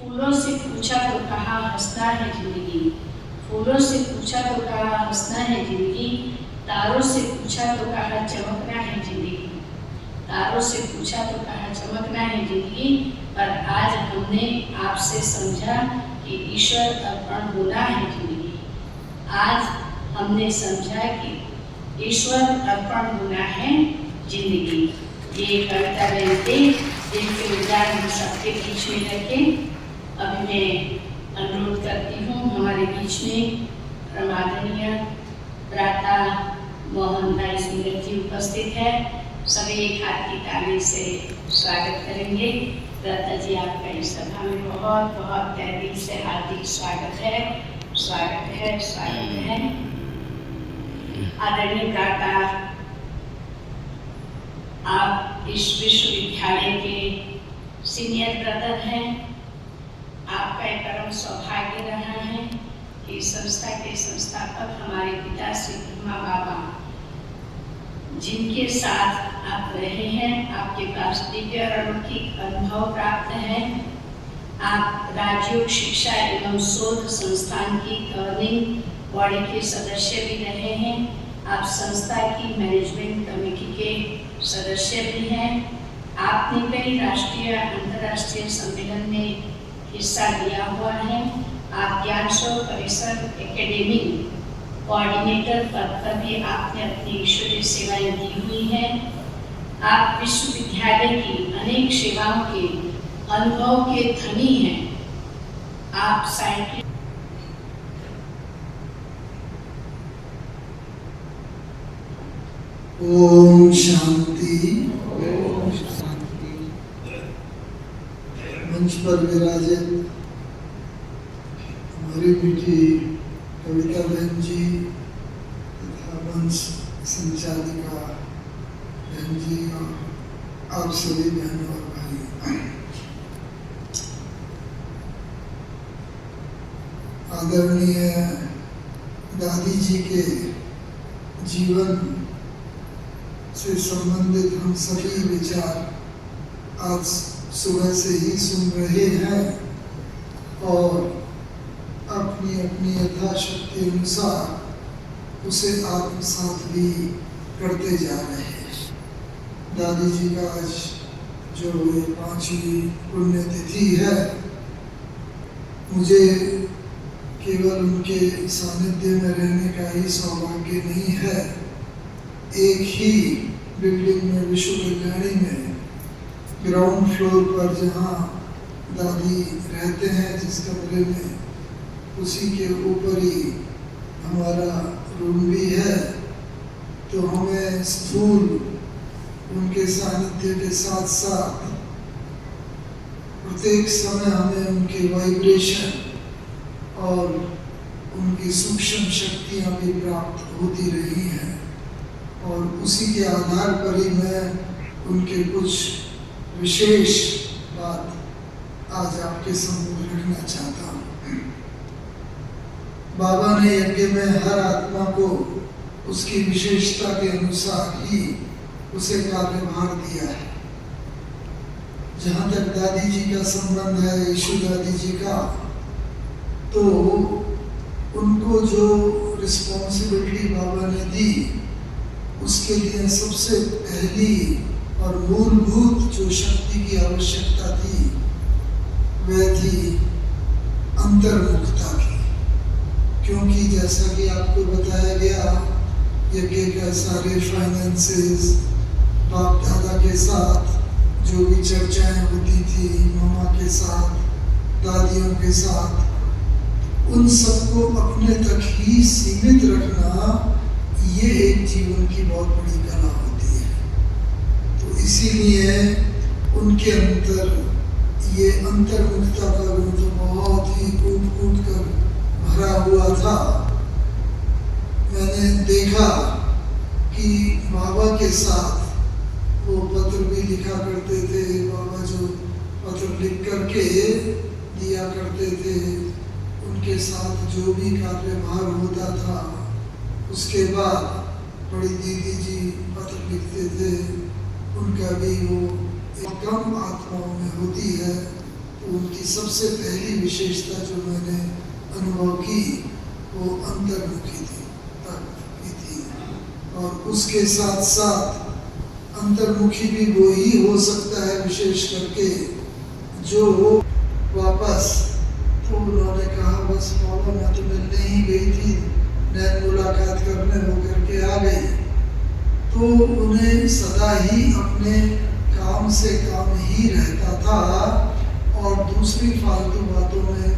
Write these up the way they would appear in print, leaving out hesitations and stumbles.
फूलों से पूछा तो कहा हंसना है जिंदगी, फूलों से पूछा तो कहा हंसना है जिंदगी, तारों से पूछा तो कहा चमकना है जिंदगी, तारों से पूछा तो कहा चमकना है जिंदगी। पर आज हमने आपसे समझा कि ईश्वर अर्पण होना है जिंदगी। आज हमने समझा कि ईश्वर अर्पण होना है जिंदगी। ये कविता रहते जिनके विचार हम सबके बीच में रखें। अभी मैं अनुरोध करती हूँ, हमारे बीच में परमादरणीय भ्राता मोहन भाई सुंदर जी उपस्थित है। सभी एक हाथ की ताली से स्वागत करेंगे। भ्राता जी, आपका इस सभा में बहुत बहुत तहे दिल से हार्दिक स्वागत है, स्वागत है, स्वागत है। आदरणीय भ्राता, आप इस विश्वविद्यालय के सीनियर ब्रदर हैं। आपका एक परम सौभाग्य रहा है कि संस्था के संस्थापक हमारे पिता श्री ब्रह्मा बाबा, जिनके साथ आप रहे हैं, आपके पास दिव्य और अलौकिक अनुभव प्राप्त है। आप राजयोग शिक्षा एवं शोध संस्थान की गवर्निंग बॉडी के सदस्य भी रहे हैं। आप संस्था की मैनेजमेंट कमेटी के सदस्य भी हैं। आपने कई राष्ट्रीय अंतर्राष्ट्रीय सम्मेलन में हिस्सा लिया हुआ है। आप ज्ञानशोध परिसर एकेडमी कोऑर्डिनेटर पद पर भी आपने अपनी ईश्वरीय सेवाएं दी हुई हैं। आप विश्वविद्यालय की अनेक सेवाओं के अनुभव के धनी हैं। आप साइंटिस्ट ओम शांति। मंच पर विराजित हमारी बेटी कविता बहन जी तथा मंच संचालिका बहन जी और आप सभी बहनों और भाई, आदरणीय दादी जी के जीवन से संबंधित हम सभी विचार आज सुबह से ही सुन रहे हैं और अपनी अपनी यथाशक्ति अनुसार उसे आत्मसात भी करते जा रहे हैं। दादी जी का आज जो 5वीं पुण्यतिथि है, मुझे केवल उनके सानिध्य में रहने का ही सौभाग्य नहीं है। एक ही बिल्डिंग में विश्व कल्याणी में ग्राउंड फ्लोर पर जहाँ दादी रहते हैं, जिस कमरे में, उसी के ऊपर ही हमारा रूम भी है। तो हमें स्थूल उनके सानिध्य के साथ साथ प्रत्येक समय हमें उनके वाइब्रेशन और उनकी सूक्ष्म शक्तियाँ भी प्राप्त होती रही हैं और उसी के आधार पर ही मैं उनके कुछ विशेष बात आज आपके सम्मुख रखना चाहता हूँ। बाबा ने यज्ञ में हर आत्मा को उसकी विशेषता के अनुसार ही उसे कार्यभार दिया है। जहाँ तक दादी जी का संबंध है, यीशु दादी जी का, तो उनको जो रिस्पॉन्सिबिलिटी बाबा ने दी, उसके लिए सबसे पहली और मूलभूत जो शक्ति की आवश्यकता थी वह थी अंतर्मुखता की। क्योंकि जैसा कि आपको बताया गया, यज्ञ का सारे फाइनेंसेस बाप दादा के साथ जो भी चर्चाएं होती थी, मामा के साथ, दादियों के साथ, उन सबको अपने तक ही सीमित रखना, ये एक जीवन की बहुत बड़ी कला होती है। तो इसीलिए उनके अंदर ये अंतर्मुखता का गुण तो बहुत ही कूट कूट कर भरा हुआ था। मैंने देखा कि बाबा के साथ वो पत्र भी लिखा करते थे। बाबा जो पत्र लिख करके दिया करते थे, उनके साथ जो भी कार्यभार होता था, उसके बाद बड़ी दीदी जी पत्र लिखते थे। उनका भी वो कम आत्माओं में होती है तो उनकी सबसे पहली विशेषता जो मैंने अनुभव की वो अंतर्मुखी थी, और उसके साथ साथ अंतर्मुखी भी वो ही हो सकता है विशेष करके जो वापस, तो उन्होंने कहा बस बाबा मैं तो मिलने ही गई थी, नैन मुलाकात करने हो करके आ गई। तो उन्हें सदा ही अपने काम से काम ही रहता था और दूसरी फालतू बातों में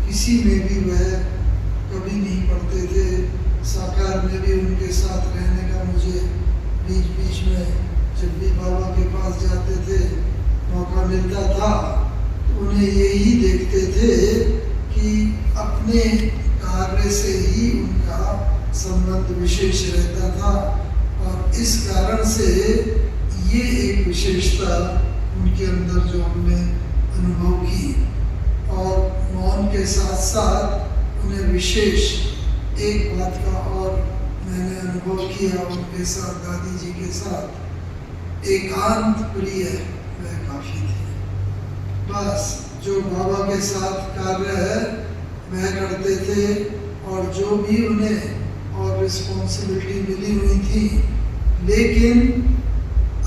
किसी में भी वह कभी नहीं पड़ते थे। साकार में भी उनके साथ रहने का मुझे बीच बीच में जब भी बाबा के पास जाते थे मौका मिलता था, तो उन्हें यही देखते थे कि अपने कार्य से ही उनका संबंध विशेष रहता था, और इस कारण से ये एक विशेषता उनके अंदर जो हमने अनुभव की। और मौन के साथ साथ उन्हें विशेष एक बात का और मैंने अनुभव किया उनके साथ, दादी जी के साथ एकांत प्रिय वह काफी थे। बस जो बाबा के साथ कार्य है वह करते थे, और जो भी उन्हें और रिस्पॉन्सिबिलिटी मिली हुई थी, लेकिन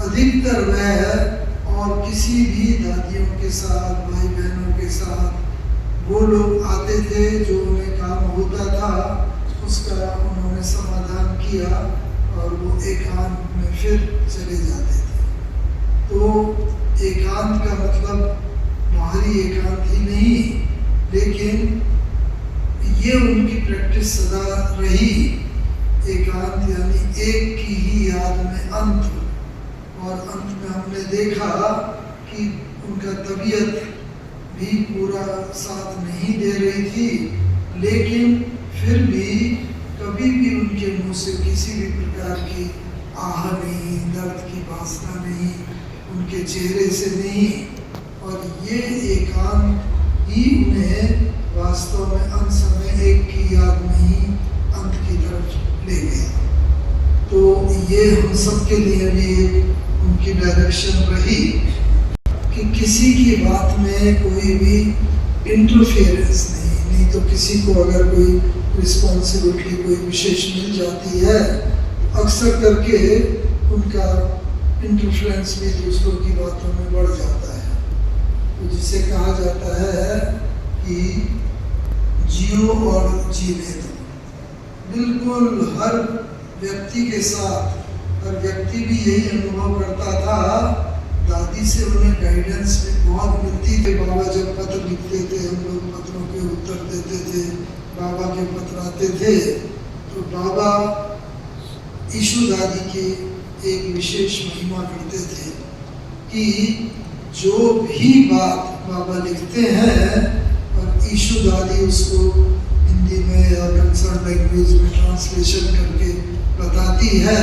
अधिकतर वह और किसी भी दादियों के साथ, भाई बहनों के साथ वो लोग आते थे जो उन्हें काम होता था उसका उन्होंने समाधान किया और वो एकांत में फिर चले जाते थे। तो एकांत का मतलब बाहरी एकांत ही नहीं, लेकिन ये उनकी प्रैक्टिस सदा रही। एकांत यानी एक की ही याद में अंत, और अंत में हमने देखा कि उनका तबीयत भी पूरा साथ नहीं दे रही थी, लेकिन फिर भी कभी भी उनके मुंह से किसी भी प्रकार की आह नहीं, दर्द की वासना नहीं, उनके चेहरे से नहीं। और ये एकांत ही उन्हें वास्तव में अंत समय एक की याद में ही अंत की तरफ ले गया। तो ये हम सब के लिए भी उनकी डायरेक्शन रही कि किसी की बात में कोई भी इंटरफेरेंस नहीं तो किसी को अगर कोई रिस्पॉन्सिबिलिटी कोई विशेष मिल जाती है, अक्सर करके उनका इंटरफेरेंस भी दूसरों की बातों में बढ़ जाता है। तो जिसे कहा जाता है कि जियो और जीने दो। बिल्कुल हर व्यक्ति के साथ, हर व्यक्ति भी यही अनुभव करता था। दादी से उन्हें गाइडेंस में बहुत मिलती थी। बाबा जब पत्र लिखते थे, हम लोग पत्रों के उत्तर देते थे, बाबा के पत्र आते थे, तो बाबा ईशु दादी की एक विशेष महिमा करते थे कि जो भी बात बाबा लिखते हैं और ईशु दादी उसको हिंदी में या कंसर्न लैंग्वेज में ट्रांसलेशन करके बताती है,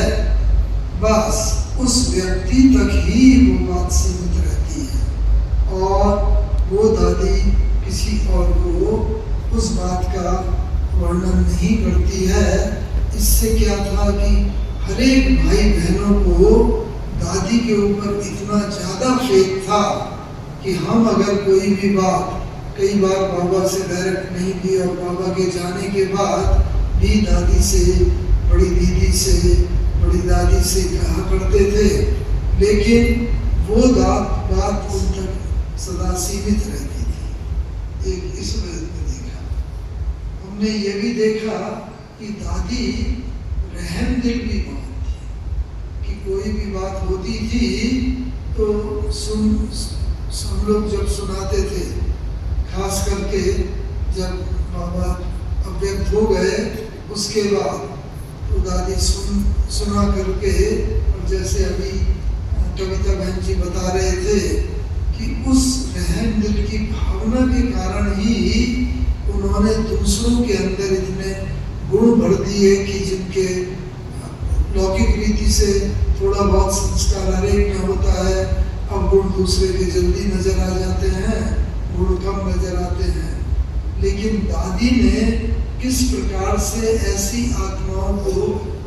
बस उस व्यक्ति तक ही वो बात सीमित रहती है और वो दादी किसी और को उस बात का वर्णन नहीं करती है। इससे क्या था कि हर एक भाई बहनों को दादी के ऊपर इतना ज़्यादा फेथ था कि हम अगर कोई भी बात, कई बार बाबा से डायरेक्ट नहीं की और बाबा के जाने के बाद भी दादी से, बड़ी दीदी से, बड़ी दादी से कहा करते थे, लेकिन वो बात उन तक सदा सीमित रहती थी। एक इस वजह में देखा हमने, ये भी देखा कि दादी रहम दिल भी बहुत थी कि कोई भी बात होती थी तो हम लोग जब सुनाते थे, खास करके जब बाबा अव्यक्त हो गए उसके बाद, तो दादी सुना करके, और जैसे अभी कविता बहन जी बता रहे थे कि उस रहम दिल की भावना के कारण ही उन्होंने दूसरों के अंदर इतने गुण भर दिए कि जिनके लौकिक रीति से थोड़ा बहुत संस्कार हर एक में होता है, अब गुण दूसरे के जल्दी नजर आ जाते हैं, गुण कम नजर आते हैं। लेकिन दादी ने किस प्रकार से ऐसी आत्माओं को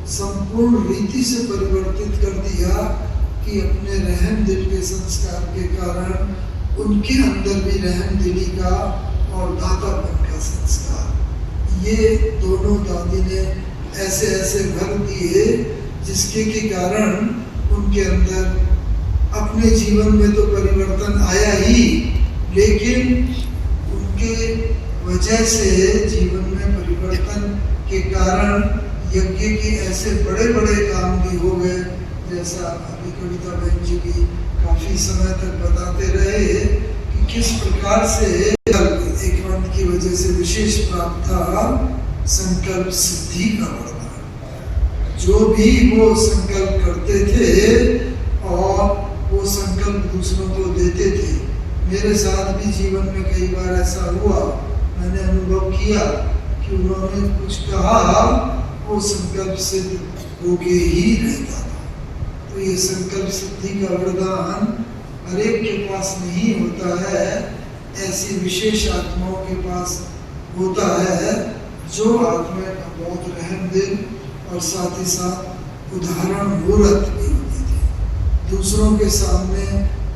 संपूर्ण रीति से परिवर्तित कर दिया कि अपने रहम दिल के संस्कार के कारण उनके अंदर भी रहम दिली का और दातापन का संस्कार, ये दोनों दादी ने ऐसे ऐसे भर दिए जिसके के कारण उनके अंदर अपने जीवन में तो परिवर्तन आया ही, लेकिन उनके वजह से जीवन में परिवर्तन के कारण यज्ञ के ऐसे बड़े बड़े काम भी हो गए, जैसा अभी कविता बहन जी भी काफी समय तक बताते रहे कि किस प्रकार से एक मंत्र की वजह से विशेष प्राप्त था संकल्प सिद्धि का वरदान। जो भी वो संकल्प करते थे और वो संकल्प दूसरों को देते थे। मेरे साथ भी जीवन में कई बार ऐसा हुआ, मैंने अनुभव किया कि उन्होंने कुछ कहा वो संकल्प सिद्ध होके ही रहता था। तो ये संकल्प सिद्धि का वरदान हर एक के पास नहीं होता है, ऐसी विशेष आत्माओं के पास होता है जो आत्मा का बहुत रहम दिल और साथ ही साथ उदाहरण मूर्त भी होती थी। दूसरों के सामने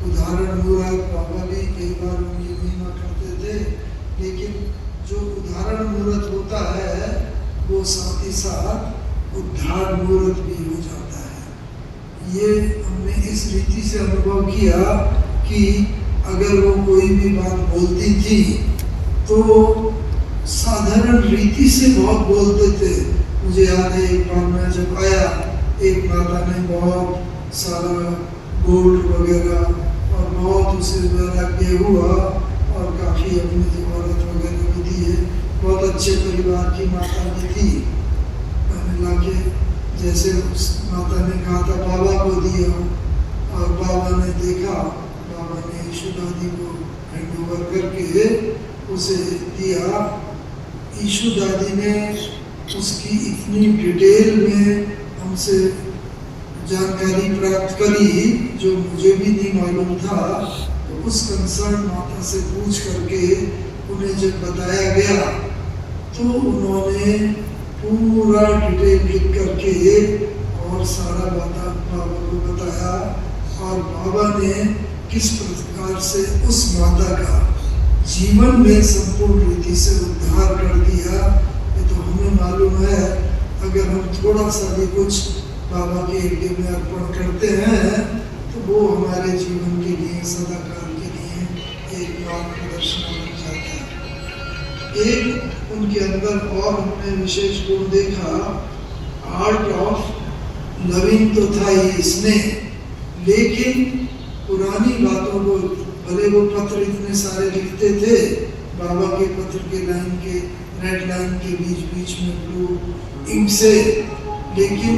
उदाहरण मूर्त बाबा भी कई बार उनकी महिमा करते थे, लेकिन जो उदाहरण मूर्त होता है वो साथ ही साथ उद्धार मूर्त भी हो जाता है। ये हमने इस रीति से अनुभव किया कि अगर वो कोई भी बात बोलती थी तो साधारण रीति से बहुत बोलते थे। मुझे याद है एक बार मैं जब आया, एक माता ने बहुत सारा गोल्ड वगैरह और बहुत उसे वैराग्य हुआ और काफ़ी अपनी जरूरत वगैरह भी दी है। बहुत अच्छे परिवार की माता भी थी। मैंने लाके जैसे उस माता ने कहा था बाबा को दिया और बाबा ने देखा, बाबा ने ईशु दादी को हैंड ओवर करके उसे दिया। ईशु दादी ने उसकी इतनी डिटेल में हमसे जानकारी प्राप्त करी जो मुझे भी नहीं मालूम था। तो उस कंसर्न माता से पूछ करके उन्हें जब बताया गया तो उन्होंने पूरा डिटेल लिख करके और सारा बाबा को बताया और बाबा ने किस प्रकार से उस माता का जीवन में संपूर्ण रीति से उद्धार कर दिया। ये तो हमें मालूम है, अगर हम थोड़ा सा भी कुछ बाबा के यज्ञ में अर्पण करते हैं तो वो हमारे जीवन के लिए सदाकाल के लिए एक मार्गदर्शन बन जाता है। एक उनके अंदर और हमने विशेष गुण देखा, आर्ट ऑफ लविंग तो था ही इसमें, लेकिन पुरानी बातों को, भले वो पत्र इतने सारे लिखते थे, बाबा के पत्र के लाइन के रेड लाइन के बीच बीच में ब्लू इंक से, लेकिन